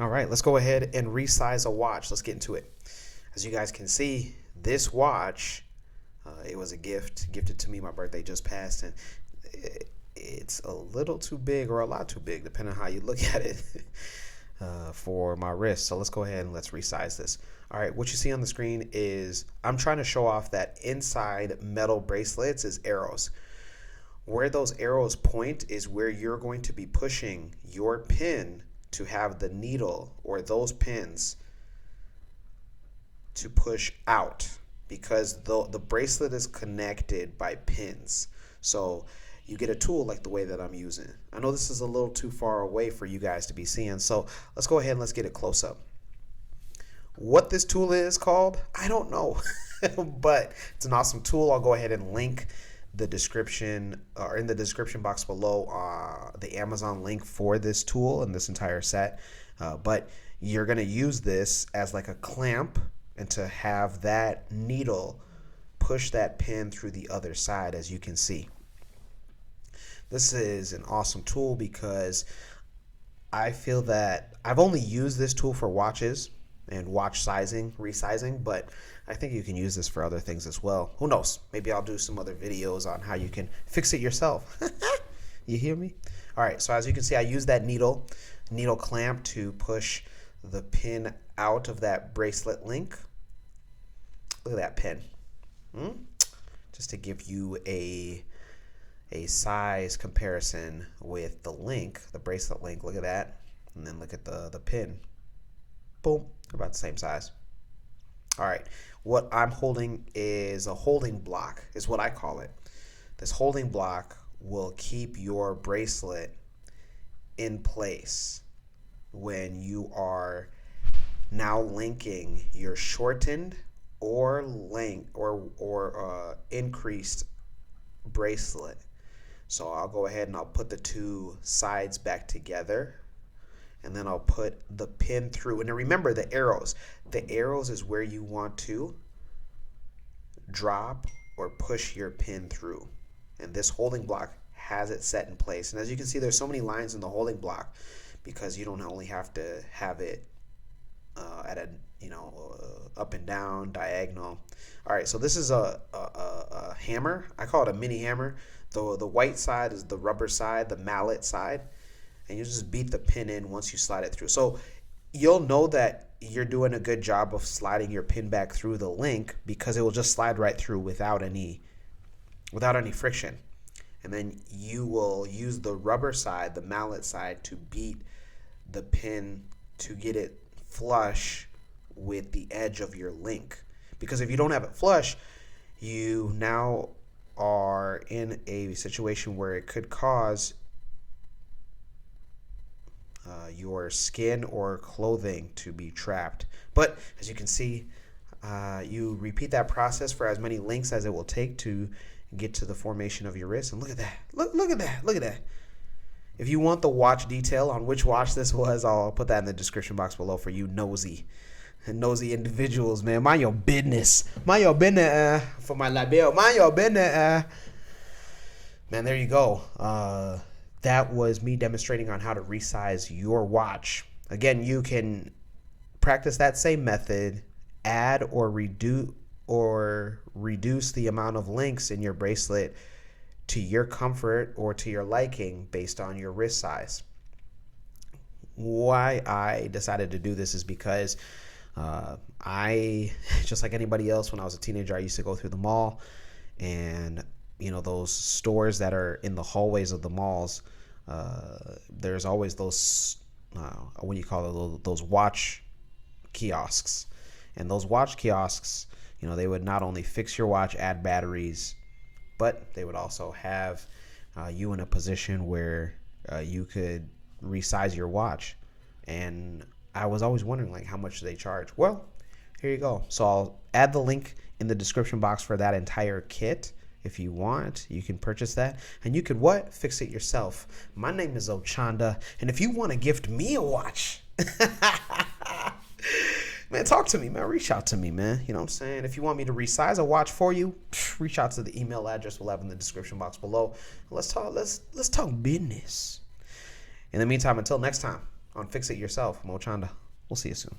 All right, let's go ahead and resize a watch. Let's get into it. As you guys can see, this watch, it was a gift gifted to me. My birthday just passed, and it's a little too big or a lot too big, depending on how you look at it, for my wrist. So let's go ahead and let's resize this. All right, what you see on the screen is I'm trying to show off that inside metal bracelets is arrows. Where those arrows point is where you're going to be pushing your pin to have the needle or those pins to push out, because the bracelet is connected by pins. So you get a tool like the way that I'm using. I know this is a little too far away for you guys to be seeing, so let's go ahead and let's get it close up. What this tool is called, I don't know, but it's an awesome tool. I'll go ahead and link the description, or in the description box below, the Amazon link for this tool and this entire set. But you're going to use this as like a clamp, and to have that needle push that pin through the other side, as you can see. This is an awesome tool because I feel that I've only used this tool for watches and watch sizing, resizing, but I think you can use this for other things as well. Who knows? Maybe I'll do some other videos on how you can fix it yourself. You hear me? All right, so as you can see, I use that needle clamp to push the pin out of that bracelet link. Look at that pin. Just to give you a size comparison with the link, the bracelet link. Look at that. And then look at the pin. Boom, they're about the same size. All right, what I'm holding is a holding block, is what I call it. This holding block will keep your bracelet in place when you are now linking your shortened or length or increased bracelet. So I'll go ahead and I'll put the two sides back together, and then I'll put the pin through. And then remember the arrows. The arrows is where you want to drop or push your pin through. And this holding block has it set in place. And as you can see, there's so many lines in the holding block because you don't only have to have it at a, up and down, diagonal. All right, so this is a hammer. I call it a mini hammer. The white side is the rubber side, the mallet side. And you just beat the pin in once you slide it through. So you'll know that you're doing a good job of sliding your pin back through the link because it will just slide right through without any friction. And then you will use the rubber side, the mallet side, to beat the pin to get it flush with the edge of your link. Because if you don't have it flush, you now are in a situation where it could cause your skin or clothing to be trapped. But as you can see, you repeat that process for as many links as it will take to get to the formation of your wrist. And look at that. Look at that. Look at that. If you want the watch detail on which watch this was, I'll put that in the description box below for you nosy individuals, man. Mind your business. Mind your business for my label. Mind your business. Man, there you go. That was me demonstrating on how to resize your watch. Again, you can practice that same method, add or reduce the amount of links in your bracelet to your comfort or to your liking based on your wrist size. Why I decided to do this is because I, just like anybody else, when I was a teenager, I used to go through the mall, and those stores that are in the hallways of the malls, there's always those what do you call it, those watch kiosks. And those watch kiosks, they would not only fix your watch, add batteries, but they would also have you in a position where you could resize your watch. And I was always wondering, like, how much do they charge? Well, here you go. So I'll add the link in the description box for that entire kit. If you want, you can purchase that, and you can fix it yourself. My name is Ochanda, and if you want to gift me a watch, man, talk to me, man. Reach out to me, man. You know what I'm saying? If you want me to resize a watch for you, reach out to the email address we'll have in the description box below. Let's talk business. In the meantime, until next time, on Fix It Yourself from Ochanda. We'll see you soon.